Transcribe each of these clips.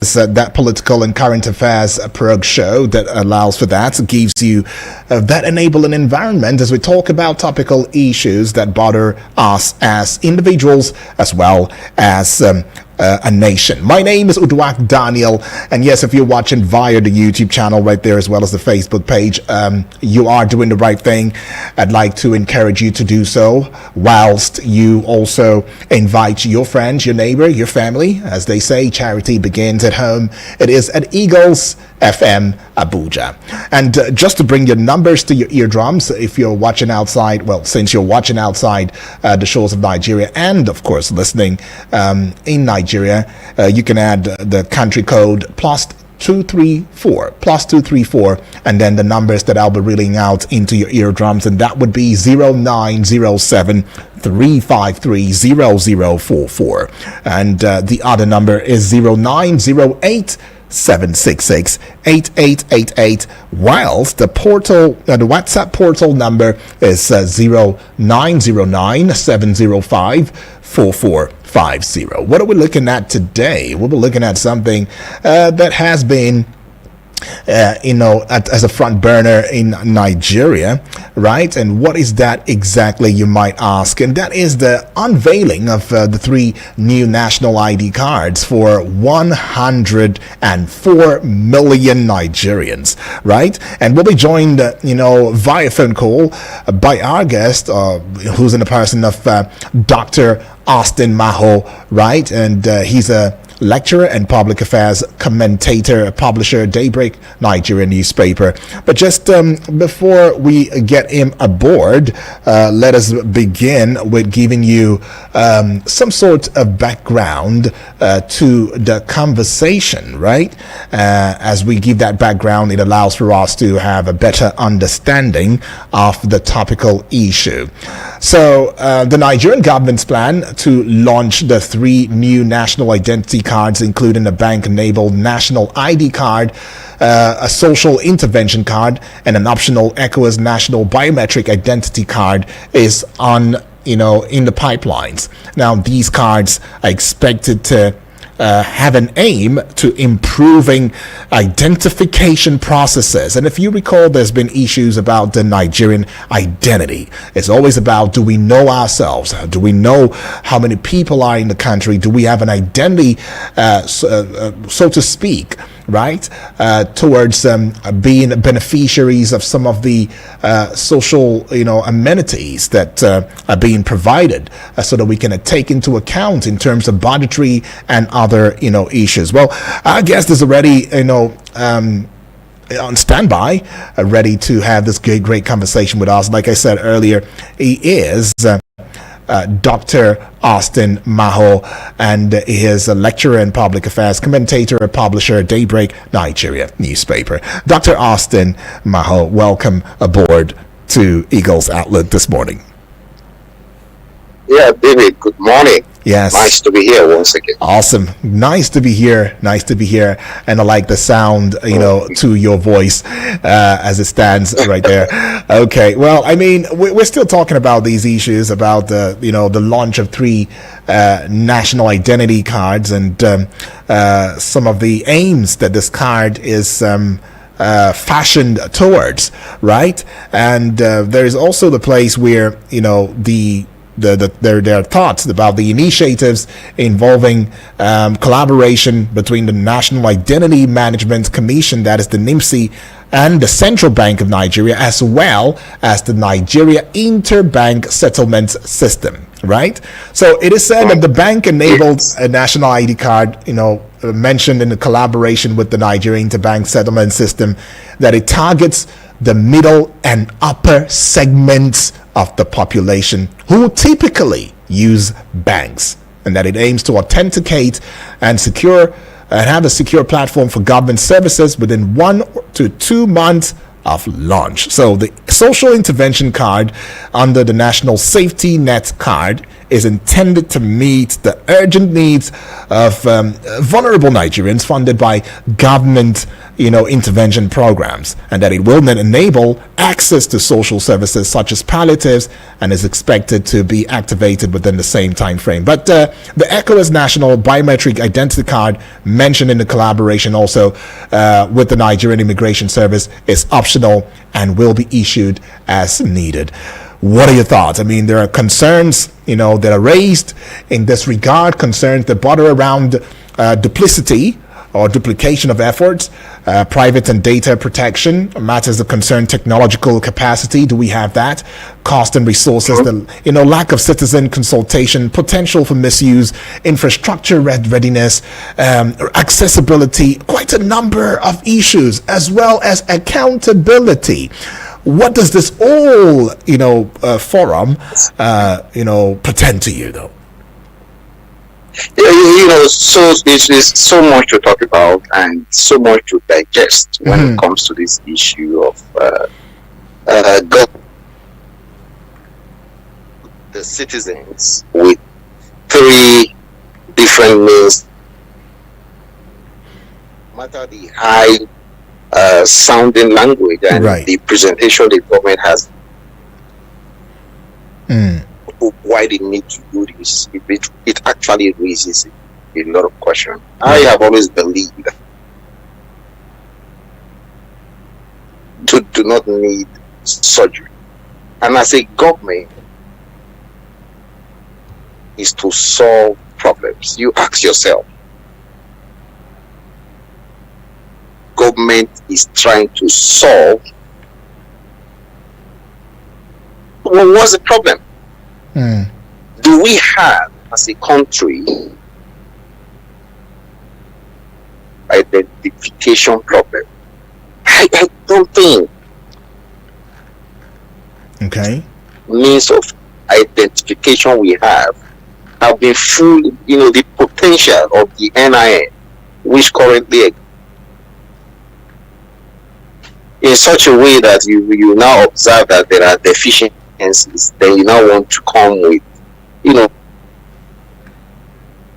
that political and current affairs prog show that allows for that, gives you that enabling environment as we talk about topical issues that bother us as individuals as well as a nation. My name is Uduak Daniel, and yes, if you're watching via the YouTube channel right there as well as the Facebook page, you are doing the right thing. I'd like to encourage you to do so, whilst you also invite your friends, your neighbor, your family. As they say, charity begins at home. It is at Eagles FM Abuja. And just to bring your numbers to your eardrums, if you're watching outside, well, since you're watching outside the shores of Nigeria and of course listening in Nigeria, you can add the country code +234, and then the numbers that I'll be reading out into your eardrums, and that would be 0907 353 0044, and the other number is 0908 766 8888, whilst the portal, the WhatsApp portal number is 0909 705 4450. What are we looking at today? We'll be looking at something that has been as a front burner in Nigeria, right? And what is that exactly, you might ask? And that is the unveiling of the 3 new national ID cards for 104 million Nigerians, right? And we'll be joined, via phone call by our guest, who's in the person of Dr. Austin Maho, right? And he's a lecturer and public affairs commentator, publisher, Daybreak Nigerian newspaper. But just before we get him aboard, let us begin with giving you some sort of background to the conversation, right? As we give that background, it allows for us to have a better understanding of the topical issue. So the Nigerian government's plan to launch the 3 new national identity cards, including a bank-enabled national ID card, a social intervention card, and an optional ECOWAS national biometric identity card, is in the pipelines. Now, these cards are expected to have an aim to improving identification processes. And if you recall, there's been issues about the Nigerian identity. It's always about, do we know ourselves? Do we know how many people are in the country? Do we have an identity, so to speak, right, towards being beneficiaries of some of the social, amenities that are being provided, so that we can take into account in terms of budgetary and other, issues. Well, our guest is already, on standby, ready to have this great conversation with us. Like I said earlier, he is Dr. Austin Maho, and he is a lecturer in public affairs, commentator, publisher, Daybreak Nigeria newspaper. Dr. Austin Maho, welcome aboard to Eagles Outlook this morning. Yeah, David, good morning. Yes. Nice to be here once again. Awesome. Nice to be here. And I like the sound, to your voice as it stands right there. Okay. Well, I mean, we're still talking about these issues about the, the launch of 3 national identity cards, and some of the aims that this card is fashioned towards, right? And there is also the place where, there are thoughts about the initiatives involving collaboration between the National Identity Management Commission, that is the NIMC, and the Central Bank of Nigeria, as well as the Nigeria Interbank Settlement System, right? So it is said that the bank-enabled national ID card, mentioned in the collaboration with the Nigeria Interbank Settlement System, that it targets the middle and upper segments of the population who typically use banks, and that it aims to authenticate and have a secure platform for government services within 1 to 2 months of launch. So the social intervention card under the National Safety Net card is intended to meet the urgent needs of vulnerable Nigerians, funded by government, intervention programs, and that it will then enable access to social services such as palliatives, and is expected to be activated within the same time frame. But the ECOWAS National Biometric Identity Card, mentioned in the collaboration also with the Nigerian Immigration Service, is optional and will be issued as needed. What are your thoughts? I mean, there are concerns, that are raised in this regard, concerns that border around duplicity or duplication of efforts, private and data protection, matters of concern, technological capacity. Do we have that? Cost and resources, the lack of citizen consultation, potential for misuse, infrastructure readiness, accessibility, quite a number of issues, as well as accountability. What does this all, forum, pretend to you, though? So there's so much to talk about and so much to digest when it comes to this issue of the citizens with three different means. No matter the high sounding language and the presentation the government has. Why they need to do this, it actually raises a lot of questions. I have always believed to do not need surgery, and as a government is to solve problems. You ask yourself, government is trying to solve, well, what's the problem? Do we have, as a country, identification problem? I don't think. Okay. Means of identification we have been full, the potential of the NIN, which currently in such a way that you now observe that there are deficiencies, then you now want to come with,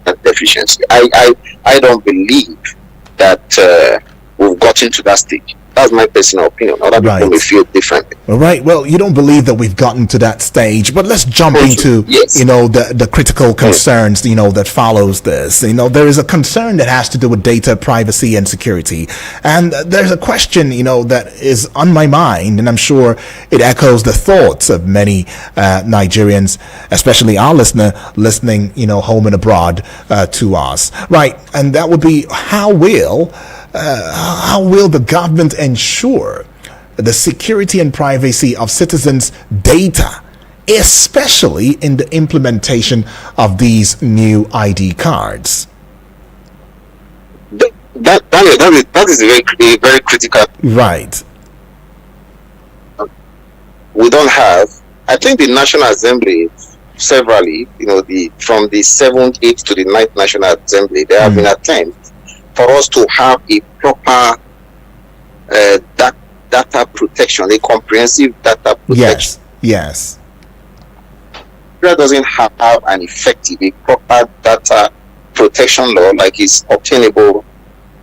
that deficiency. I don't believe that we've gotten to that stage. That's my personal opinion. Other people may feel differently. All right. Well, you don't believe that we've gotten to that stage, but let's jump into, the critical concerns, that follows this. There is a concern that has to do with data privacy and security. And there's a question, that is on my mind, and I'm sure it echoes the thoughts of many Nigerians, especially our listening, home and abroad to us. Right. And that would be, how will the government ensure the security and privacy of citizens' data, especially in the implementation of these new ID cards? That is a very critical. Right. We don't have. I think the National Assembly, severally, from the 7th, 8th to the 9th National Assembly, there have been attempts for us to have a proper data protection, a comprehensive data protection. Yes. Nigeria doesn't have an effective, a proper data protection law like is obtainable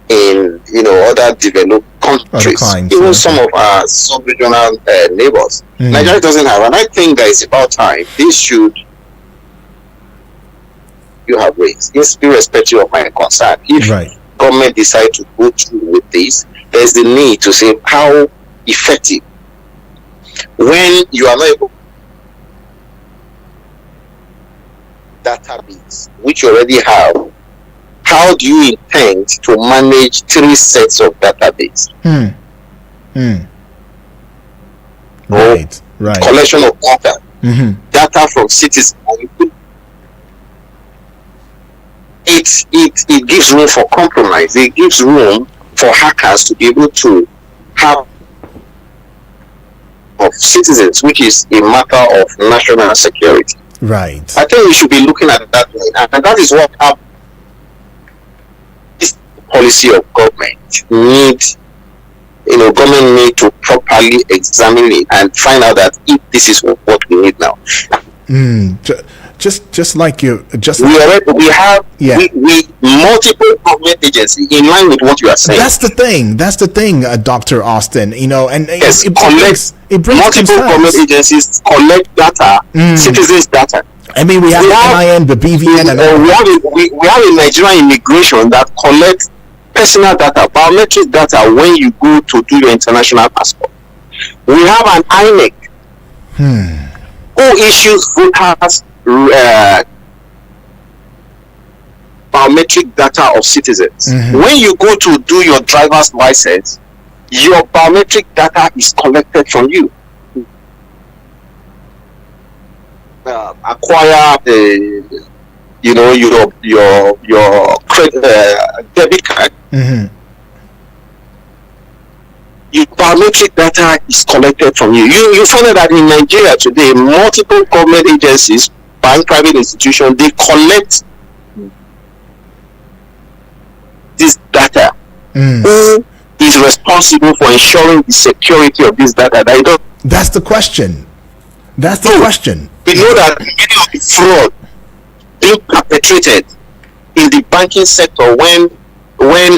in other developed countries, even some of our sub-regional neighbors. Nigeria doesn't have, and I think that it's about time this should you have raised, irrespective of my concern. If government decide to go through with this, there's the need to say how effective when you are not able database which you already have. How do you intend to manage 3 sets of database? Right. Collection of data, data from citizens. It gives room for compromise. It gives room for hackers to be able to have of citizens, which is a matter of national security. Right. I think we should be looking at that way, and that is what this policy of government needs. Government need to properly examine it and find out that if this is what we need now. Just like you, just we have we multiple government agencies in line with what you are saying. That's the thing, Dr. Austin. You know, and yes, it brings multiple government agencies collect data, citizens' data. I mean, we have NIN, the BVN, and we have a Nigerian immigration that collects personal data, biometric data when you go to do your international passport. We have an INEC who issues voters biometric data of citizens. When you go to do your driver's license, your biometric data is collected from you. Acquire your credit debit card. Your biometric data is collected from you. You find out that in Nigeria today, multiple government agencies, bank, private institutions, they collect this data. Who is responsible for ensuring the security of this data? That's the question. That's the question. We know that many of the fraud being perpetrated in the banking sector when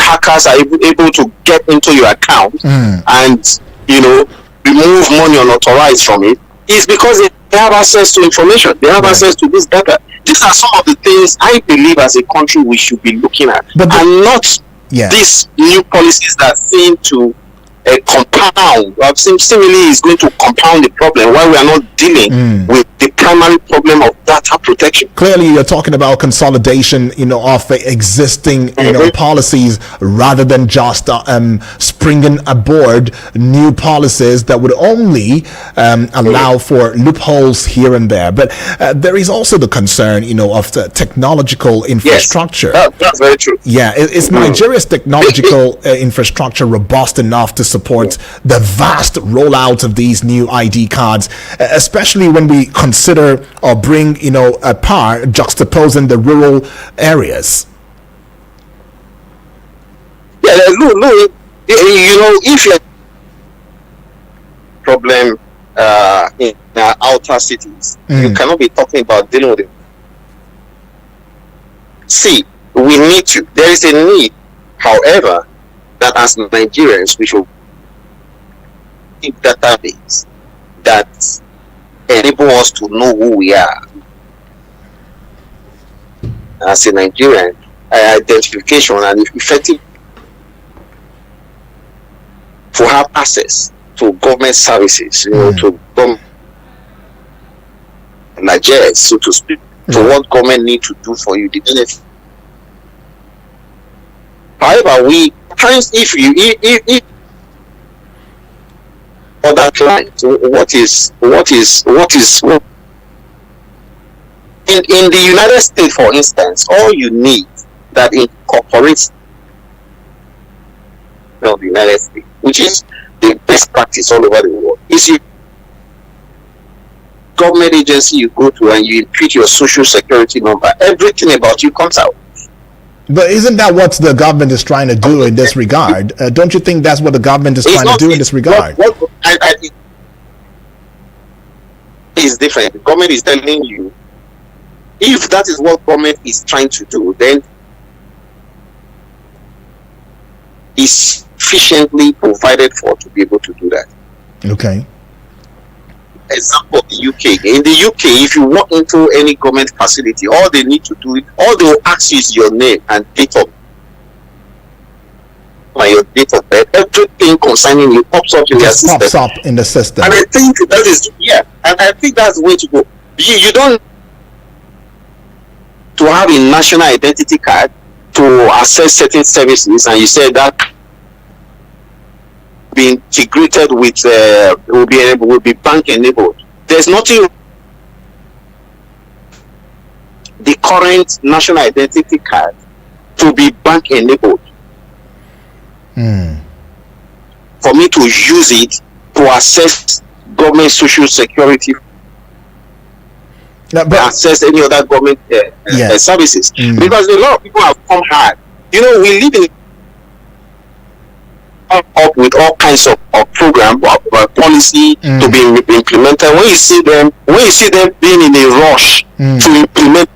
hackers are able to get into your account and remove money unauthorized from it is because they have access to information. They have access to this data. These are some of the things I believe as a country we should be looking at, and not these new policies that seem to compound. Seemingly is going to compound the problem while we are not dealing with the primary problem of data protection. Clearly, you're talking about consolidation, of existing, policies rather than just springing aboard new policies that would only allow for loopholes here and there. But there is also the concern, of the technological infrastructure. Yes, that's very true. Yeah, is Nigeria's technological infrastructure robust enough to support the vast rollout of these new ID cards, especially when we consider or bring, a par juxtaposing the rural areas? Yeah, look, if you're problem in outer cities, you cannot be talking about dealing with it. See, we need to. There is a need, however, that as Nigerians we should keep database that enable us to know who we are as a Nigerian, identification and effective to have access to government services, to Nigerians, so to speak, to what government need to do for you, the benefit. However, if other clients, what in the United States, for instance, all you need that incorporates the United States, which is the best practice all over the world, is you government agency you go to and you input your social security number, everything about you comes out. But isn't that what the government is trying to do in this regard? Don't you think that's what the government is trying to do in this regard? It's different. The government is telling you, if that is what government is trying to do, then is sufficiently provided for to be able to do that. Okay. Example, the UK. In the UK, if you walk into any government facility, all they need to do, all they will ask you is your name and date of birth. Everything concerning you pops up in their system. Pops up in the system. And I think that is, and I think that's the way to go. You don't to have a national identity card to access certain services, and you said that be integrated with will be bank enabled. There's nothing. The current national identity card to be bank enabled. For me to use it to access government social security, access any other government services, because a lot of people have come hard. We live in up with all kinds of program policies policy to be implemented, when you see them being in a rush to implement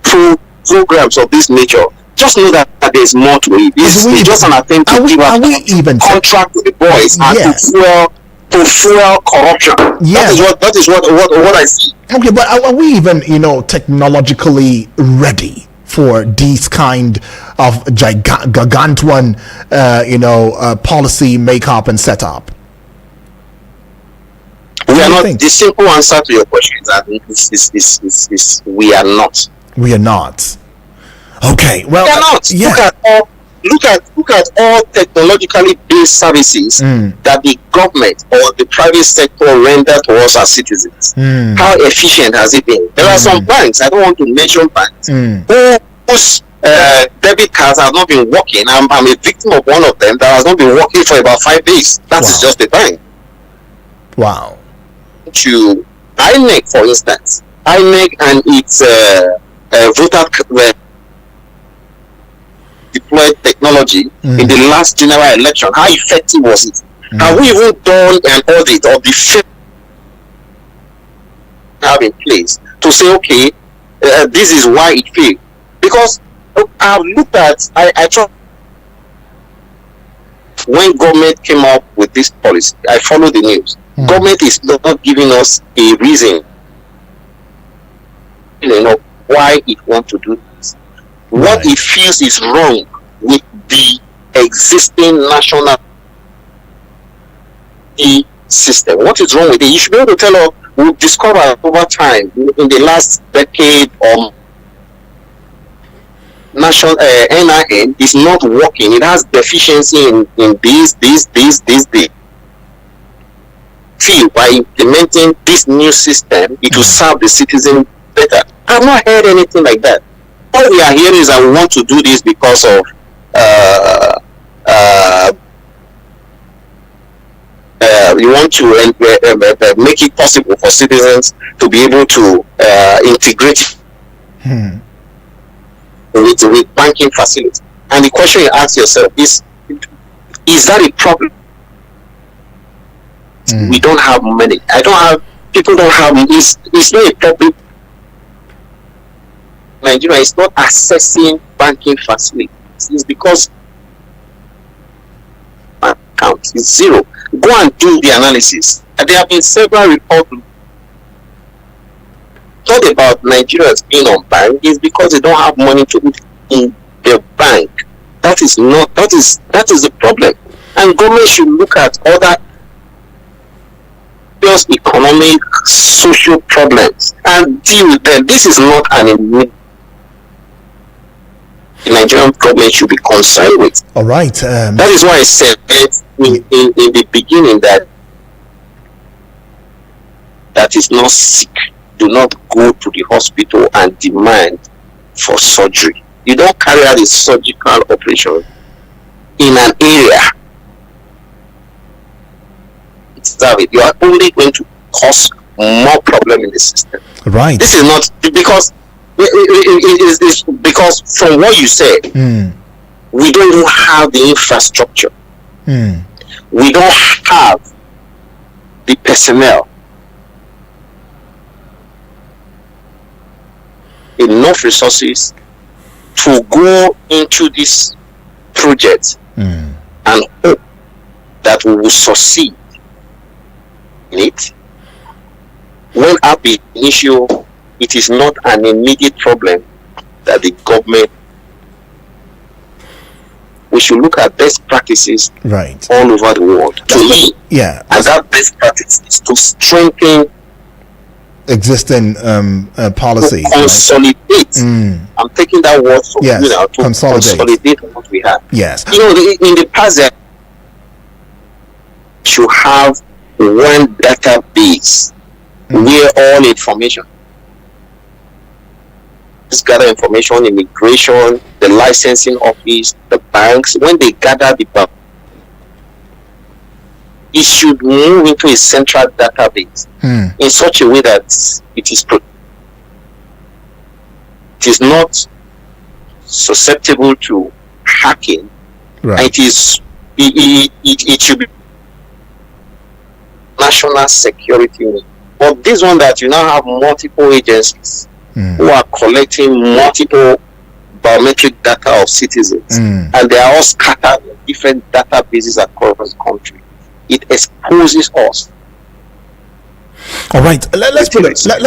programs of this nature, just know that there's more to it. It's just an attempt to give a contract to the boys and to fuel corruption. Yes. That is what I see. Okay, but are we even, technologically ready for these kind of gargantuan, policy makeup and setup? We are not. The simple answer to your question is we are not. We are not. Okay. Well, we are not. Yeah. Look at all technologically based services that the government or the private sector render to us as citizens. How efficient has it been? There are some banks, I don't want to mention banks, whose debit cards have not been working. I'm a victim of one of them that has not been working for about 5 days. That is just a bank. Wow. To INEC, for instance, INEC and its voter deployed technology in the last general election, how effective was it? Have we even done an audit of the have in place to say, okay, this is why it failed? Because I've looked at, I tried when government came up with this policy. I followed the news. Government is not giving us a reason, why it wants to do this. What it feels is wrong with the existing national system. What is wrong with it? You should be able to tell us. We've discovered over time, in the last decade, national NIN is not working. It has deficiency in this. Feel by implementing this new system, it will serve the citizen better. I've not heard anything like that. All we are hearing is that we want to do this because of we want to make it possible for citizens to be able to integrate with banking facilities. And the question you ask yourself is that a problem? We don't have money. People don't have, it's not a problem. Nigeria is not accessing banking facilities. It's because account is zero. Go and do the analysis. And there have been several reports not about Nigerians being on bank. It's because they don't have money to put in their bank. That is the problem. And government should look at other economic, social problems and deal with them. This is not an immediate. The Nigerian government should be concerned with. All right. That is why I said in the beginning that is not sick. Do not go to the hospital and demand for surgery. You don't carry out a surgical operation in an area. You are only going to cause more problem in the system. Right. This is not because because from what you said, we don't even have the infrastructure. We don't have the personnel. Enough resources to go into this project and hope that we will succeed in it. When ab initio, it is not an immediate problem that the government. We should look at best practices all over the world. To me, and that best practice is to strengthen existing policies. To consolidate. I'm taking that word from to consolidate what we have. Yes. In the past, there should have one database where all information is gather information, immigration, the licensing office, the banks. When they gather the bank, it should move into a central database in such a way that it is not susceptible to hacking. Right. It should be national security. But this one that you now have multiple agencies who are collecting multiple biometric data of citizens, and they are all scattered in different databases across the country. It exposes us. All right, let's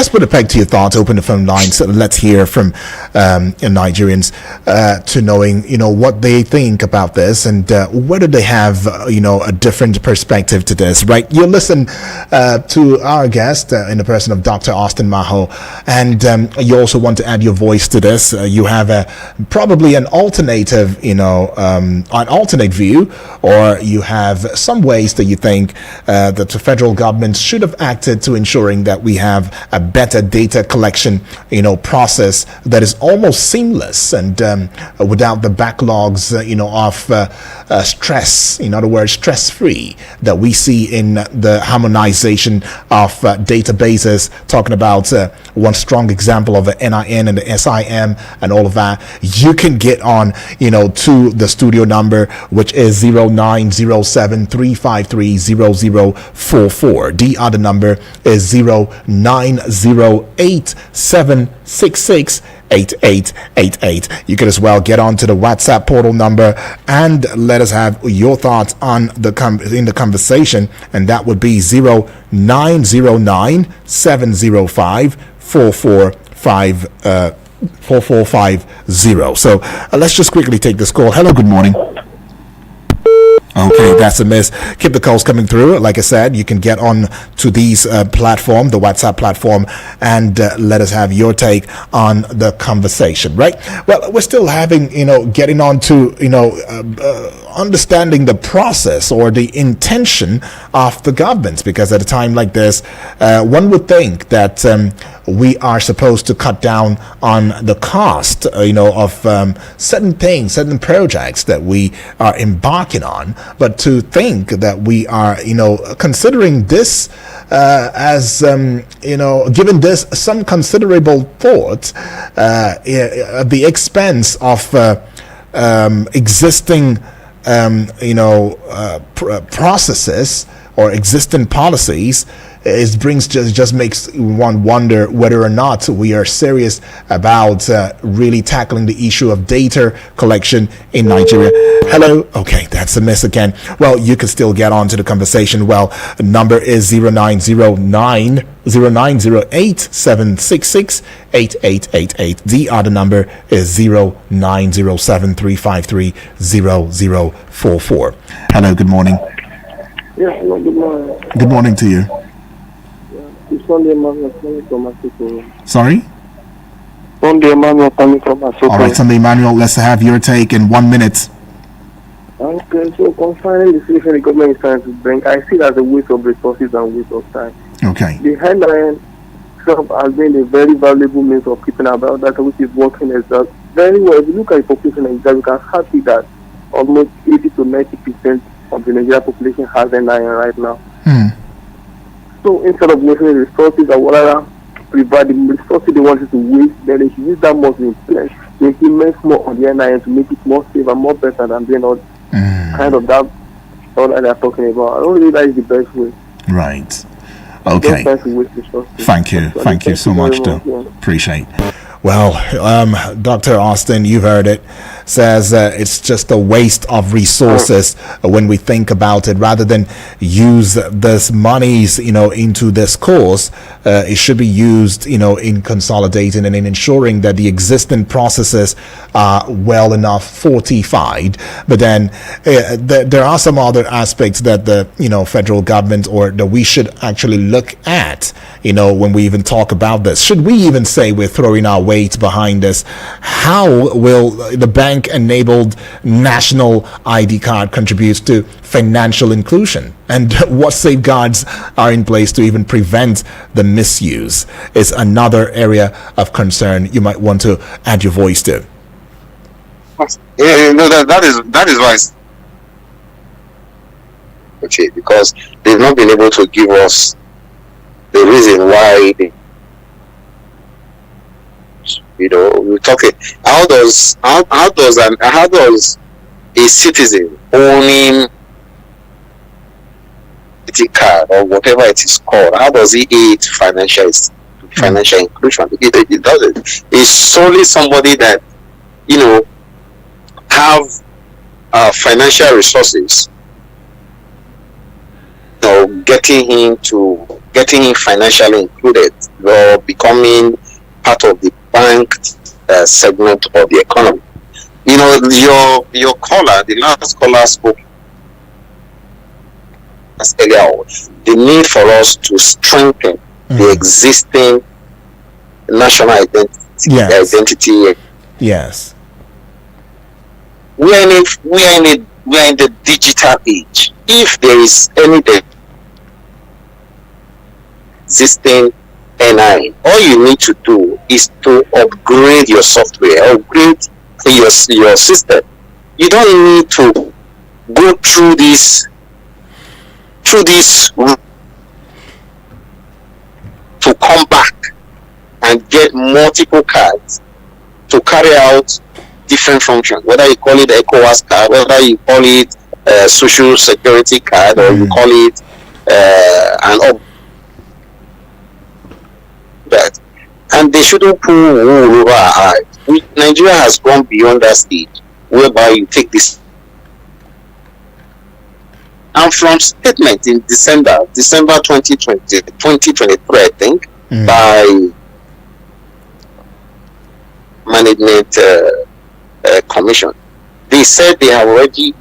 put a peg to your thoughts. Open the phone lines. So let's hear from Nigerians to knowing what they think about this and whether they have a different perspective to this. Right, you listen to our guest in the person of Dr. Austin Maho, and you also want to add your voice to this. You have probably an alternative, an alternate view, or you have some ways that you think that the federal government should have acted to ensuring that we have a better data collection, process that is almost seamless and without the backlogs, of stress. In other words, stress-free that we see in the harmonization of databases. Talking about one strong example of the NIN and the SIM and all of that. You can get on, to the studio number, which is 0907-353-0044. The other number is 0908-766-8888. You can as well get onto the WhatsApp portal number and let us have your thoughts on in the conversation, and that would be 0909-705-4450. So let's just quickly take this call. Hello, good morning. Okay, that's a miss. Keep the calls coming through. Like I said, you can get on to these platform, the WhatsApp platform, and let us have your take on the conversation, right? Well, we're still having, getting on to, understanding the process or the intention of the governments, because at a time like this, one would think that we are supposed to cut down on the cost, of certain things, certain projects that we are embarking on. But to think that we are, considering this as, giving this some considerable thought at the expense of existing, processes or existing policies, just makes one wonder whether or not we are serious about really tackling the issue of data collection in Nigeria. Hello. Okay, that's a miss again. Well, you can still get on to the conversation. Well, the number is 0908-766-8888. The other number is 0907-353-0044. Hello, good morning. Yes, hello, good morning. Good morning to you. It's Sunday Emmanuel coming from Asoko. Sorry? Sunday Emmanuel coming from Asoko. All right, Sunday Emmanuel, let's have your take in 1 minute. Okay, so concerning the solution the government is trying to bring, I see it as a waste of resources and waste of time. Okay. The headline itself has been a very valuable means of keeping about data, which is working as well. Very well. If you look at the population in Nigeria, you can see that almost 80 to 90% of the Nigerian population has NIN right now. So instead of wasting resources or whatever, provide the resources they wanted to waste, then they should use that money in place to implement more on the NIN to make it more safe and more better than doing all kind of that all that they're talking about. I don't really like the best way. Right. Okay. Thank you so much, though. Appreciate. Well, Dr. Austin, you heard it, says it's just a waste of resources when we think about it. Rather than use this monies, into this cause, it should be used, in consolidating and in ensuring that the existing processes are well enough fortified. But then there are some other aspects that the, federal government or that we should actually look at, when we even talk about this. Should we even say we're throwing our weight behind this? How will the bank-enabled national ID card contribute to financial inclusion? And what safeguards are in place to even prevent the misuse is another area of concern you might want to add your voice to. Yeah, that is why it's okay, because they've not been able to give us the reason why we're talking. How does a citizen owning security card or whatever it is called, how does it aid financial inclusion? It doesn't. It's solely somebody that, have financial resources, getting him financially included or becoming part of the bank segment of the economy. Your caller, the last caller spoke earlier, the need for us to strengthen the existing national identity. Yes. We are in the digital age. If there is any existing NI, all you need to do is to upgrade your software, upgrade your system. You don't need to go through this to come back and get multiple cards to carry out different functions, whether you call it ECOWAS card, whether you call it social security card, or you call it an that, and they shouldn't pull wool over our eyes. Nigeria has gone beyond that stage whereby you take this. And from statement in December 2023, I think, by Management Commission, they said they already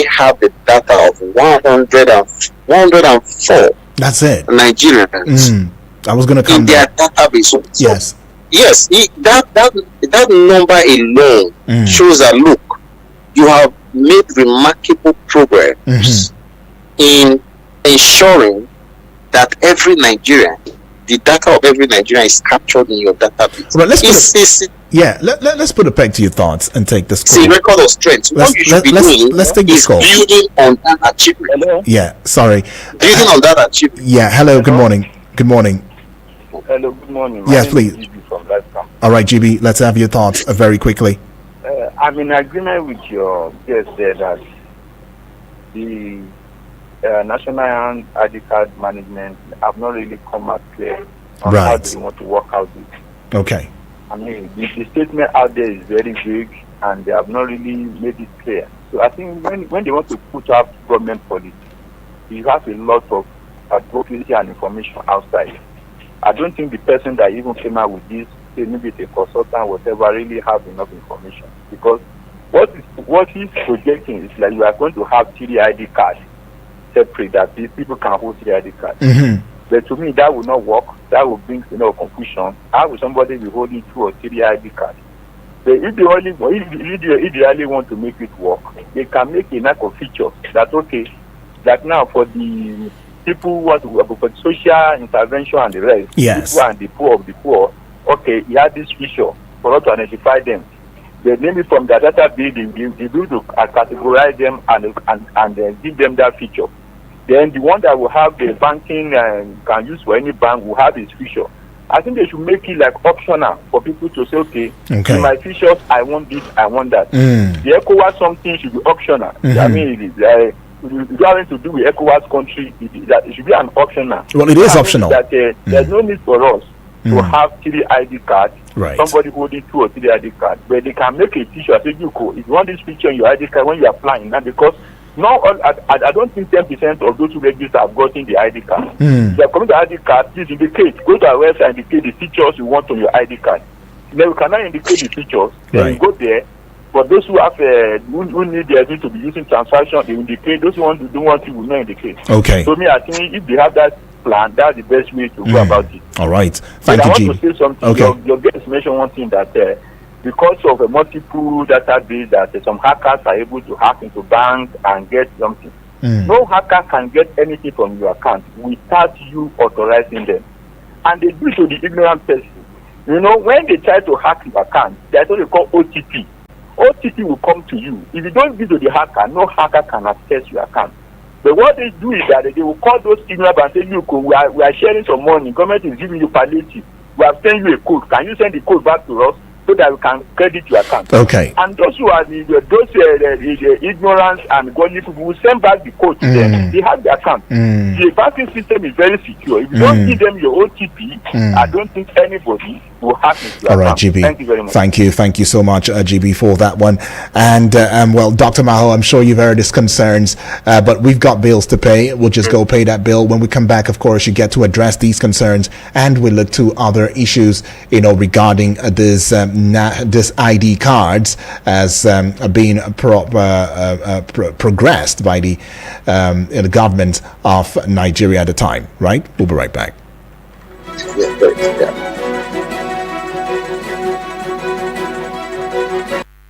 have the data of 104. That's it. Nigerians. I was going to come in their database. So, yes, that number alone shows that, look, you have made remarkable progress in ensuring that every Nigerian, the data of every Nigerian is captured in your database. Well, let's put a peg to your thoughts and take this call. See, record of strength. What you should be doing let's take this call. Building on that achievement. Hello? Yeah, sorry. Building on that achievement. Yeah, hello, good morning. Good morning. Hello, good morning. Yes, please. All right, GB, let's have your thoughts very quickly. I'm in agreement with your guest there that the National ID Card Management have not really come out clear on how they want to work out this. Okay. I mean, the statement out there is very vague, and they have not really made it clear. So I think when they want to put up government policy, you have a lot of advocacy and information outside. I don't think the person that even came out with this, say maybe it's a consultant, whatever, really have enough information. Because what he's projecting is like you are going to have 3 ID cards separate, that people can hold 3 ID cards. But to me, that will not work. That will bring confusion. How will somebody be holding 2 or 3 ID cards? But if they really want to make it work, they can make a lack of features that, okay, that now for the people who want to work for social intervention and the rest, people and the poor of the poor, okay, you have this feature for us to identify them. They name it from the database, they do to categorize them and give them that feature. Then the one that will have the banking and can use for any bank will have its feature. I think they should make it like optional for people to say, okay, in my features, I want this, I want that. The ECOWAS something should be optional. I mean, if you are having to do with ECOWAS country, it should be an optional. Well, it is optional. That there's no need for us to have 3 ID cards. Somebody holding 2 or 3 ID cards, but they can make a feature. I say, if you want this feature in your ID card when you are flying, now because I don't think 10% of those who register have gotten the ID card. They are coming to ID card, please indicate. Go to our website and indicate the features you want on your ID card. Then we cannot indicate the features. Then you go there. For those who have who need their to be using transaction, they indicate. Those who want to do one thing will not indicate. Okay. So me, I think if they have that plan, that's the best way to go about it. All right. Thank you, I want to say something. Okay. Your guest mentioned one thing that because of a multiple database that some hackers are able to hack into banks and get something. No hacker can get anything from your account without you authorizing them. And they do it to the ignorant person. You know, when they try to hack your account, that's what they call OTP. OTP will come to you. If you don't give to the hacker, no hacker can access your account. But what they do is that they will call those ignorant and say, look, we are sharing some money. Government is giving you palliative. We have sent you a code. Can you send the code back to us? so that we can credit your account. Okay. And those who are the ignorance and godly people will send back the code to them. They have the account. The banking system is very secure. If you don't give them your OTP, I don't think anybody will hack into your account. All right, GB. Thank you very much. Thank you so much, GB, for that one. And well, Dr. Maho, I'm sure you've heard his concerns, but we've got bills to pay. We'll just go pay that bill. When we come back, of course, you get to address these concerns, and we look to other issues, regarding this ID cards as being progressed by the government of Nigeria at the time. Right? We'll be right back.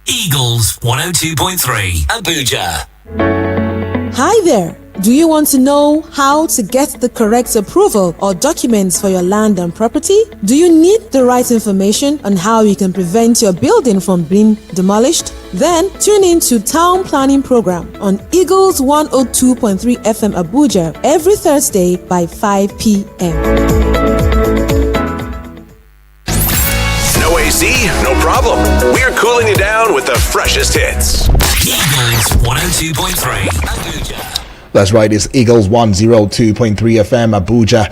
Eagles 102.3 Abuja. Hi there. Do you want to know how to get the correct approval or documents for your land and property? Do you need the right information on how you can prevent your building from being demolished? Then tune in to Town Planning Program on Eagles 102.3 FM Abuja every Thursday by 5 p.m. No AC? No problem. We're cooling you down with the freshest hits. Eagles 102.3 Abuja. That's right, it's Eagles 102.3 FM Abuja.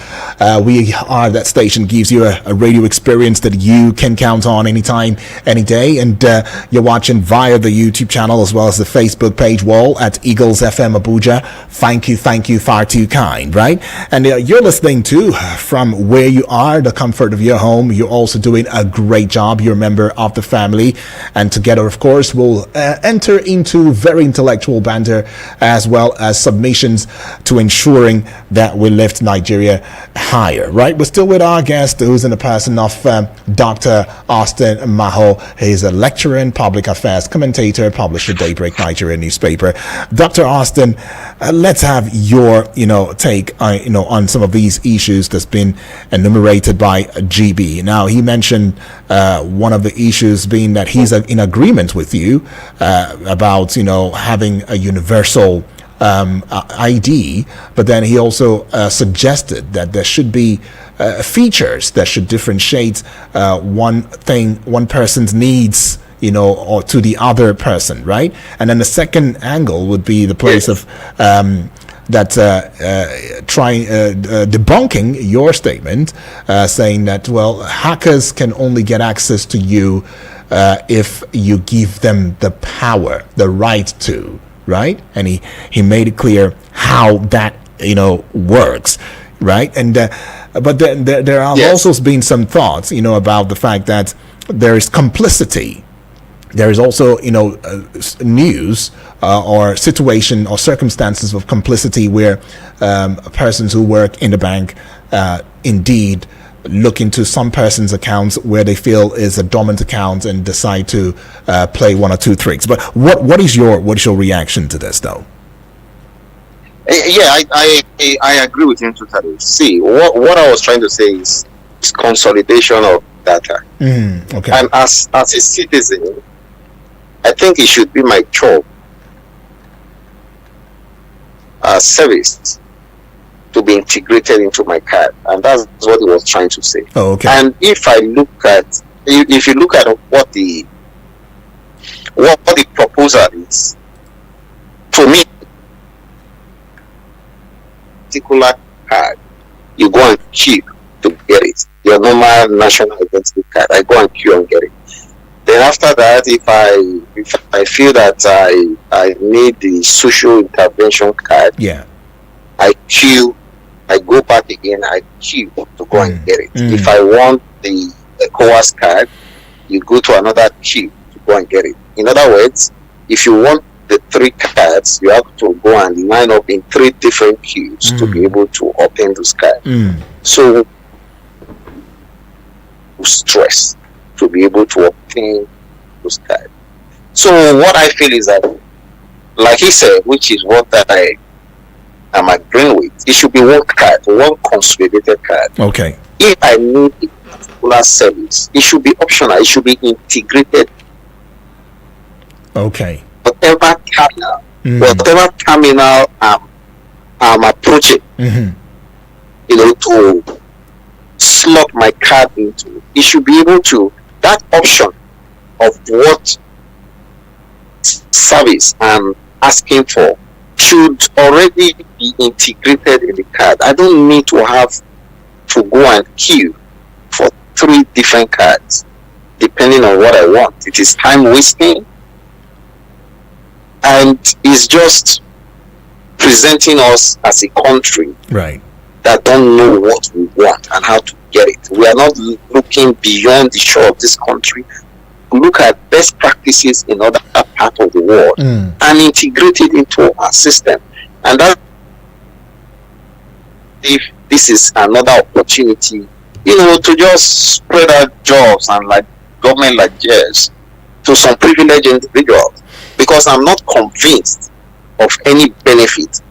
We are that station, gives you a radio experience that you can count on anytime, any day. And you're watching via the YouTube channel as well as the Facebook page wall at Eagles FM Abuja. Thank you, far too kind, right? And you're listening to from where you are, the comfort of your home. You're also doing a great job. You're a member of the family. And together, of course, we'll enter into very intellectual banter as well as submissions to ensuring that we lift Nigeria higher, right? We're still with our guest, who's in the person of Dr. Austin Maho. He's a lecturer in public affairs, commentator, published at Daybreak Nigeria newspaper. Dr. Austin, let's have your, take, on some of these issues that's been enumerated by GB. Now, he mentioned one of the issues being that he's in agreement with you about, having a universal ID, but then he also suggested that there should be features that should differentiate one person's needs, or to the other person, right? And then the second angle would be the place of debunking your statement, saying that, well, hackers can only get access to you if you give them the power, the right to. Right, and he made it clear how that works, right? And but there are also been some thoughts, about the fact that there is complicity. There is also news or situation or circumstances of complicity where persons who work in the bank indeed look into some person's accounts where they feel is a dormant account and decide to play one or two tricks. But what is your reaction to this, though? Yeah, I agree with him totally. See, what I was trying to say is consolidation of data. Okay. And as a citizen, I think it should be my job service to be integrated into my card, and that's what he was trying to say. Oh, okay. And if you look at what the proposal is, to me, particular card, you go and queue to get it. Your normal national identity card, I go and queue and get it. Then after that, if I feel that I need the social intervention card, I queue. I go back again, I queue to go and get it. If I want the ECOWAS card, you go to another queue to go and get it. In other words, if you want the three cards, you have to go and line up in three different queues to be able to obtain those cards. So, stress to be able to obtain those cards. So, what I feel is that, like he said, which is what I'm agreeing with, it should be one card, one consolidated card. Okay. If I need a particular service, it should be optional. It should be integrated. Okay. Whatever terminal I'm approaching, to slot my card into, it should be able to, that option of what service I'm asking for should already be integrated in the card. I don't need to have to go and queue for 3 different cards depending on what I want. It is time wasting, and it's just presenting us as a country that don't know what we want and how to get it. We are not looking beyond the shore of this country. We look at best practices in other parts of the world and integrate it into our system. And that, if this is another opportunity, to just spread out jobs and like government like this to some privileged individuals, because I'm not convinced of any benefit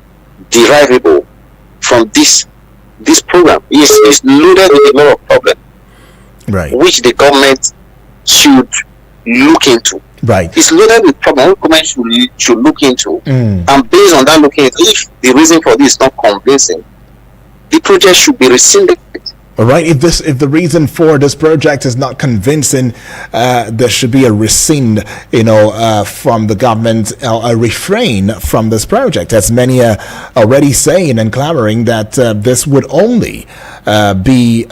derivable from this program. It's loaded with a lot of problems, which the government should look into. It's loaded with problems the government should look into, and based on that looking into, if the reason for this is not convincing, the project should be rescinded. All right. If the reason for this project is not convincing, there should be a rescind, from the government, a refrain from this project, as many are already saying and clamoring that this would only be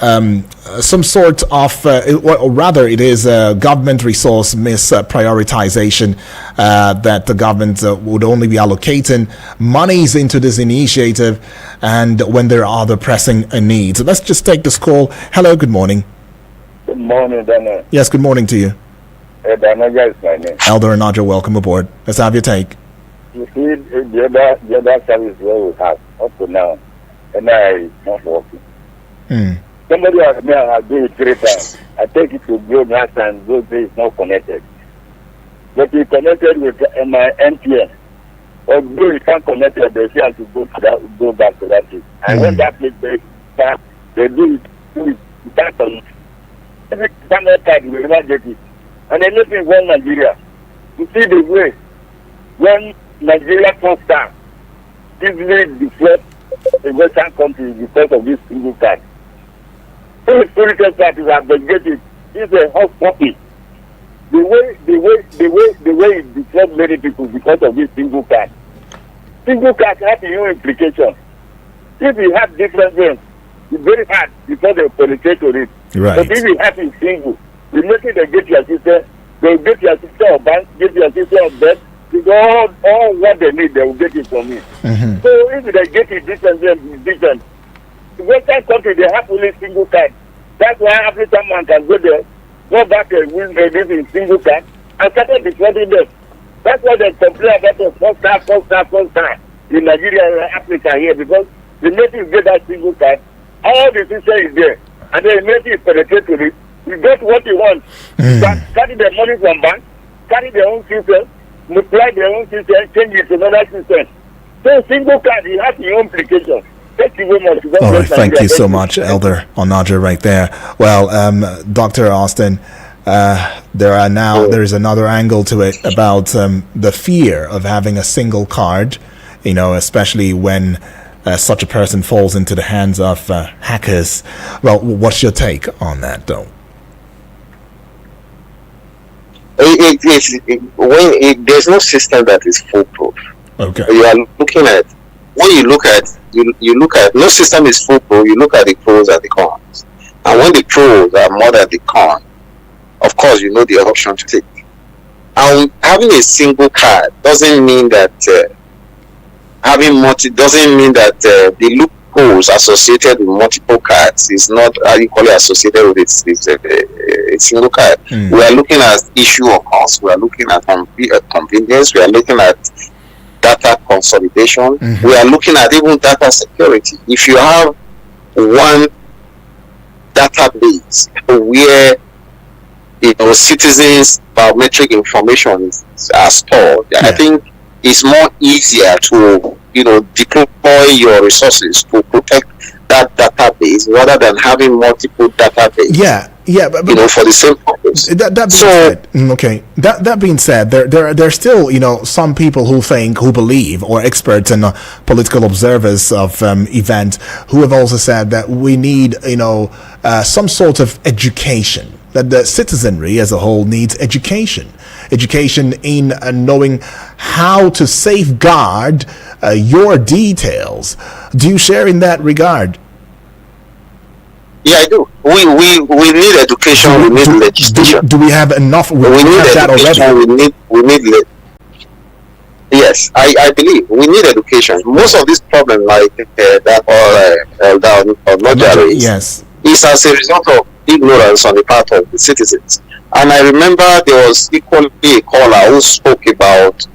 some sort of, or rather, it is a government resource misprioritization, that the government would only be allocating monies into this initiative, and when there are other pressing needs. So let's just take this call. Hello, good morning. Good morning, Daniel. Yes, good morning to you. Daniel is my name. Elder Anaja, welcome aboard. Let's have your take. You see, the other service where we have up to now, and I is not working. Somebody has me, I do it 3 times. I take it to go last and those days not connected. But we connected with my NPN. Although you can't connect it, they have to go back to that place. And when that place they do it back on every standard card, we never get it. And they make me want Nigeria. You see the way when Nigeria first time easily deflect a Western country because of this single card. The spiritual parties have been getting is a hot topic. The way it deflects many people because of this single card. Single card has no implication. If you have different things, it's very hard because they penetrate to it. But if you have it single, you make it get your system, they'll get your system of bank, get your system of debt, all what they need, they will get it from me. So if they get it different. The Western country, they have only single card. That's why every time one can go there, go back and win a single card, and started defrauding them. That's why they complain about the first time in Nigeria and Africa here, because the natives get that single card, all the system is there, and the natives penetrate to it. You get what you want. You can carry the money from bank, carry their own system, multiply their own system, change it to another system. So single card, it has your own implications. Thank you very much. All right, thank you so much, Elder Onaja, right there. Well, Dr. Austin, there is another angle to it about the fear of having a single card, especially when such a person falls into the hands of hackers. Well, what's your take on that, though? There's no system that is foolproof. Okay. You are looking at, when you look at no system is foolproof. You look at the pros and the cons, and when the pros are more than the cons, of course you know the option to take. And having a single card doesn't mean that doesn't mean that the loopholes associated with multiple cards is not equally associated with a single card. We are looking at issue of cost. We are looking at convenience. We are looking at data consolidation. We are looking at even data security. If you have one database where citizens' biometric information are stored, I think it's more easier to deploy your resources to protect that database rather than having multiple databases. But for the same purpose. That being said, there's still some people who believe, or experts and political observers of events who have also said that we need some sort of education that the citizenry as a whole needs education in knowing how to safeguard your details. Do you share in that regard? Yeah, I do. We need education. We need legislation. Do we have enough? We need that already. We need. Yes, I believe we need education. Most of these problems, like that or not yes, is as a result of ignorance on the part of the citizens. And I remember there was equally a caller who spoke about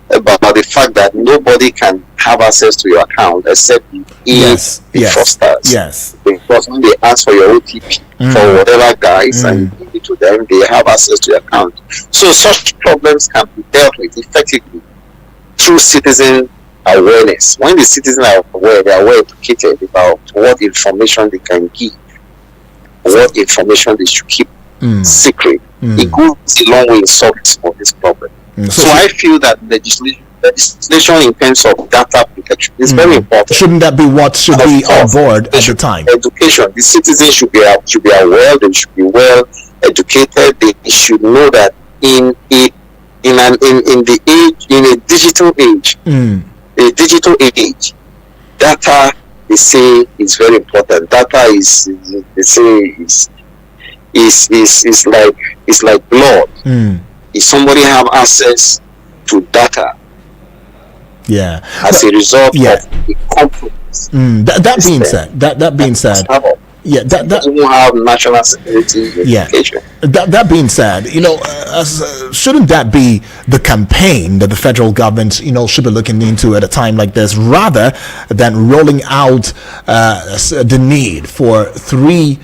the fact that nobody can have access to your account except the fraudsters. Yes. Because when they ask for your OTP for whatever guys and you give it to them, they have access to your account. So such problems can be dealt with effectively through citizen awareness. When the citizens are aware, they are well educated about what information they can give, what information they should keep secret. It goes a long way in solving some of this problem. So I feel that legislation in terms of data protection is very important. Shouldn't that be what should be on board at the time? Education. The citizens should be aware. They should be well educated. They should know that in a digital age, data they say is very important. Data is like blood. If somebody have access to data, as a result of the compromise. That being said, that won't have national security education. That being said, shouldn't that be the campaign that the federal government, should be looking into at a time like this, rather than rolling out the need for 3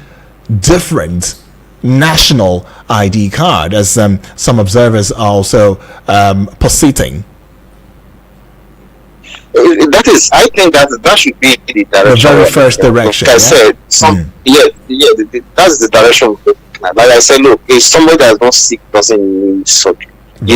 different national ID card, as some observers are also positing? I think that should be the direction. The very first direction. Like I said, that's the direction. Like I said, look, if somebody that's not sick doesn't need surgery. Right.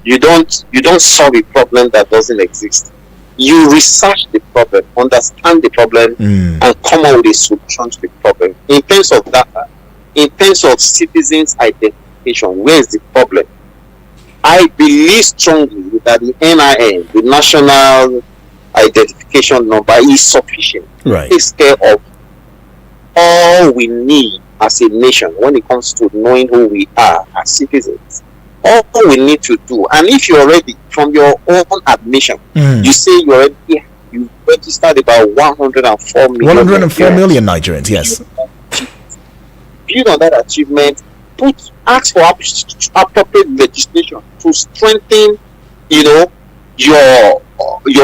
You don't solve a problem that doesn't exist. You research the problem, understand the problem, and come up with a solution to the problem. In terms of data, in terms of citizens' identification, where is the problem? I believe strongly that the NIN, the National Identification Number, is sufficient. Right. It takes care of all we need as a nation when it comes to knowing who we are as citizens. All we need to do, and if you're already, from your own admission, you say you registered about 104 million. 104 million Nigerians, yes. Build on that achievement. Ask for appropriate legislation to strengthen, your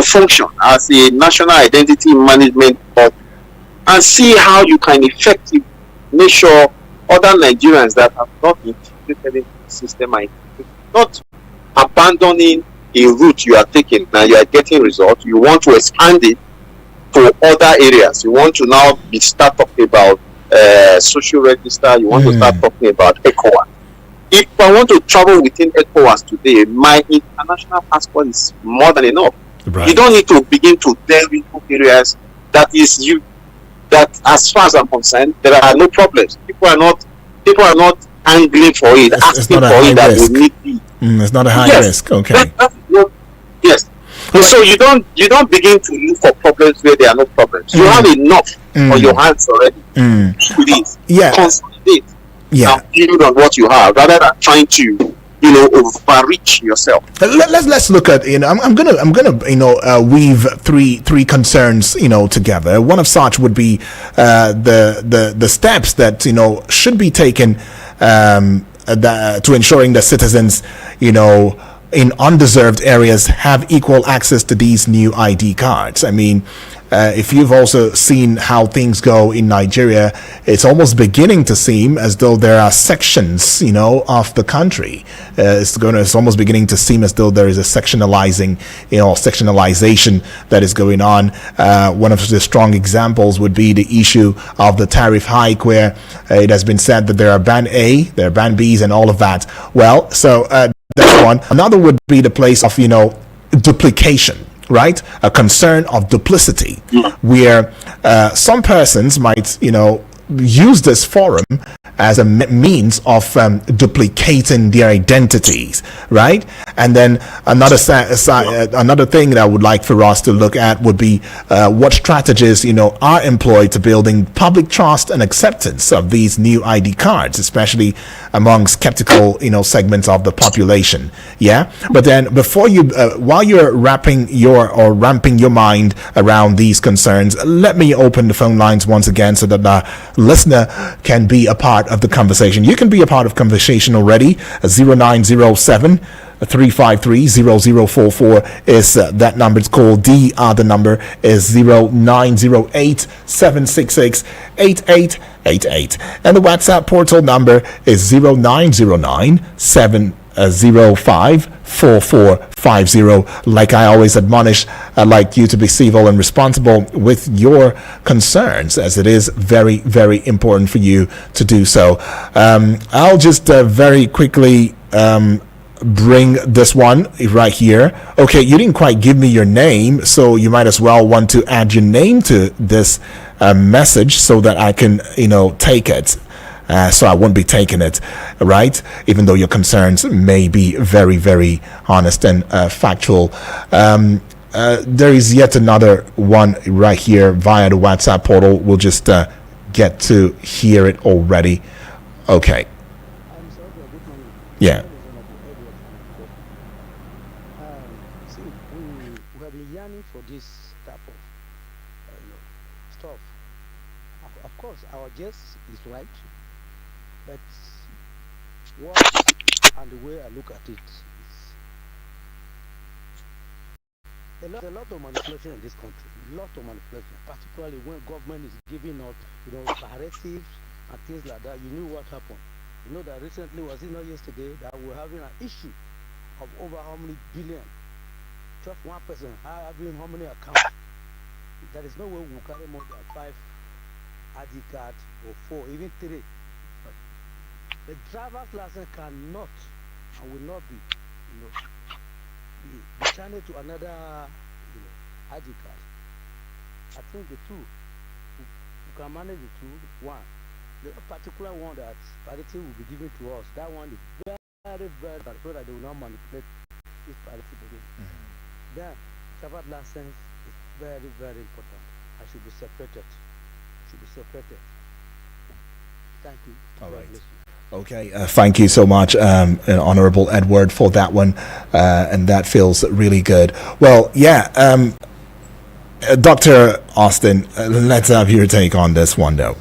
function as a national identity management body, and see how you can effectively make sure other Nigerians that have not integrated into the system are not abandoning a route you are taking. Now you are getting results. You want to expand it to other areas. You want to now start talking about social register. You want to start talking about ECOWAS. If I want to travel within ECOWAS today, my international passport is more than enough. Right. You don't need to begin to delve into areas that as far as I'm concerned, there are no problems. People are not angling for it, asking for it that we need it. It's not a high risk. Okay. Yes. So you don't begin to look for problems where there are no problems. You have enough on your hands already. Please consolidate and build on what you have, rather than trying to overreach yourself. Let's look at I'm gonna weave three concerns together. One of such would be the steps that should be taken to ensuring that citizens in undeserved areas have equal access to these new ID cards. I mean, if you've also seen how things go in Nigeria, it's almost beginning to seem as though there are sections, of the country. It's almost beginning to seem as though there is a sectionalization that is going on. One of the strong examples would be the issue of the tariff hike, where it has been said that there are Band A, there are Band Bs, and all of that. Well, so that's one. Another would be the place of duplication. Right, a concern of duplicity, where some persons might, use this forum as a means of duplicating their identities, right? And then another thing that I would like for us to look at would be what strategies, are employed to building public trust and acceptance of these new ID cards, especially among skeptical, segments of the population. Yeah. But then before you, while you're ramping your mind around these concerns, let me open the phone lines once again so that the listener can be a part of the conversation. You can be a part of conversation already. 0907 353-0044 is that number. It's called the other number is 0908-766-8888, and the WhatsApp portal number is 0909-705-4450. Like I always admonish, I'd like you to be civil and responsible with your concerns, as it is very, very important for you to do so. I'll just very quickly bring this one right here. Okay, you didn't quite give me your name, so you might as well want to add your name to this message so that I can, take it. So I won't be taking it, right? Even though your concerns may be very, very honest and factual. There is yet another one right here via the WhatsApp portal. We'll just get to hear it already. Okay. Yeah. Our guess is right, but what and the way I look at it is a lot of manipulation in this country. A lot of manipulation, particularly when government is giving out, directives and things like that. You knew what happened. You know that recently, was it not yesterday, that we're having an issue of over how many billion? Just one person having how many accounts? There is no way we'll carry more than 5 ID card or 4, even 3. The driver's license cannot and will not be, be channeled to another, ID card. I think the two, you can manage the two. One, the particular one that parity will be given to us, that one is very, very bad, so that they will not manipulate this parity again. Then, driver's license is very, very important. I should be separated. Thank you. All right. Okay. Thank you so much, Honorable Edward, for that one, and that feels really good. Well, yeah, Dr. Austin, let's have your take on this one, though.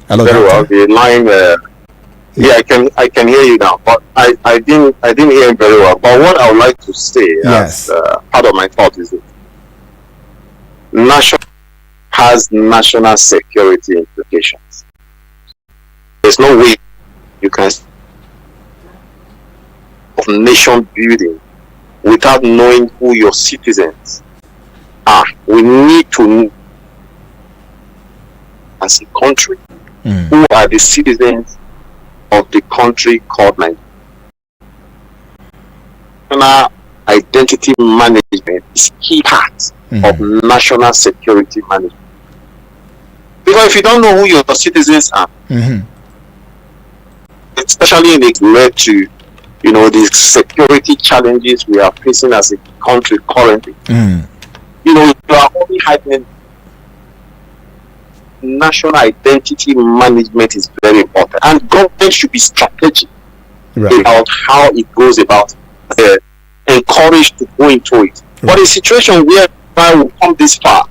Hello, very Doctor? well. The line, I can hear you now, but I didn't hear him very well. But what I would like to say, as part of my thought, is that has national security implications. There's no way you can of nation building without knowing who your citizens are. We need to know, as a country, who are the citizens of the country called Nigeria. National identity management is key part of national security management. Because if you don't know who your citizens are, especially in regard to the security challenges we are facing as a country currently, you are only hiding. National identity management is very important, and government should be strategic about how it goes about encouraged to go into it. But a situation where we come this far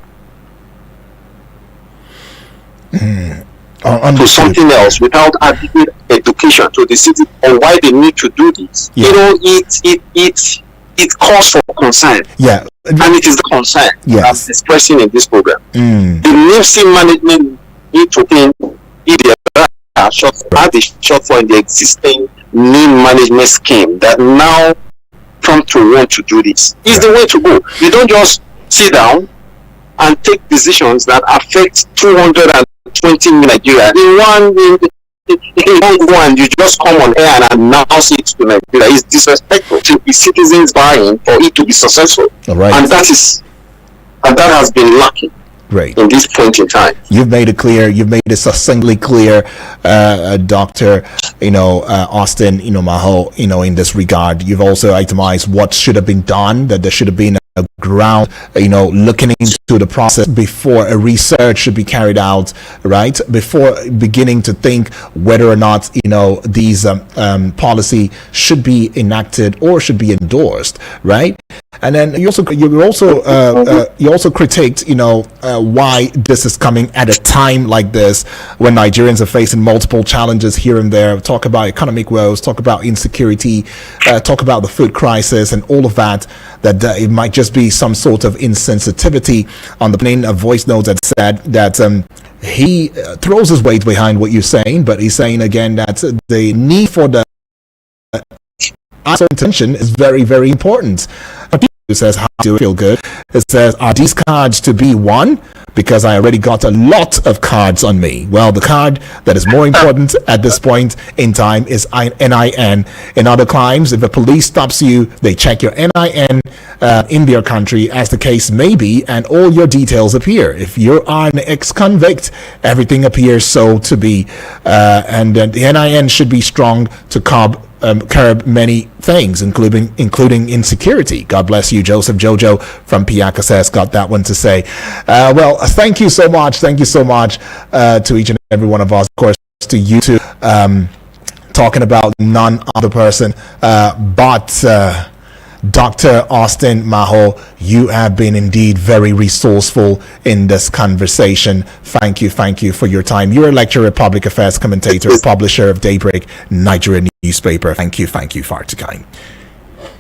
to something else without adequate education to the city on why they need to do this, it calls for concern. Yeah, and it is the concern I'm expressing in this program. The NIFC management need to think if they are short for in the existing NIM management scheme that now come to want to do this. Is the way to go. You don't just sit down and take decisions that affect 220 million Nigeria. In one go and you just come on air and announce it to Nigeria. It's disrespectful to be citizens buying for it to be successful. All right. And that has been lacking. Great. in this point in time. You've made it clear. You've made it succinctly clear, Dr. Austin, Maho, in this regard. You've also itemized what should have been done, that there should have been a ground, looking into the process before a research should be carried out, right? Before beginning to think whether or not, these policy should be enacted or should be endorsed, right? And then you also critiqued, why this is coming at a time like this when Nigerians are facing multiple challenges here and there. Talk about economic woes, talk about insecurity, talk about the food crisis and all of that. That it might just be some sort of insensitivity. On the plane, a voice note that said that he throws his weight behind what you're saying, but he's saying again that the need for the attention is very, very important. It says, how do I feel good? It says, are these cards to be won? Because I already got a lot of cards on me. Well, the card that is more important at this point in time is NIN. In other crimes, if the police stops you, they check your NIN in their country, as the case may be, and all your details appear. If you are an ex-convict, everything appears so to be. And the NIN should be strong to curb many things, including insecurity. God bless you, Joseph Jojo from Piaka says, got that one to say. Well, thank you so much. Thank you so much to each and every one of us. Of course, to you two, talking about none other person but Dr. Austin Maho. You have been indeed very resourceful in this conversation. Thank you for your time. You're a lecturer, public affairs commentator, publisher of Daybreak Nigerian newspaper. Thank you far too kind.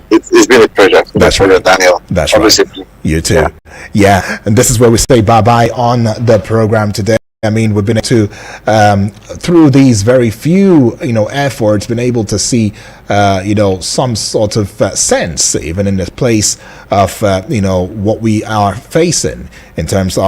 It's been a pleasure. That's right, Daniel. That's right. You too. Yeah, and this is where we say bye-bye on the program today. I mean, we've been able to, through these very few, efforts, been able to see, some sort of sense, even in this place of, what we are facing in terms of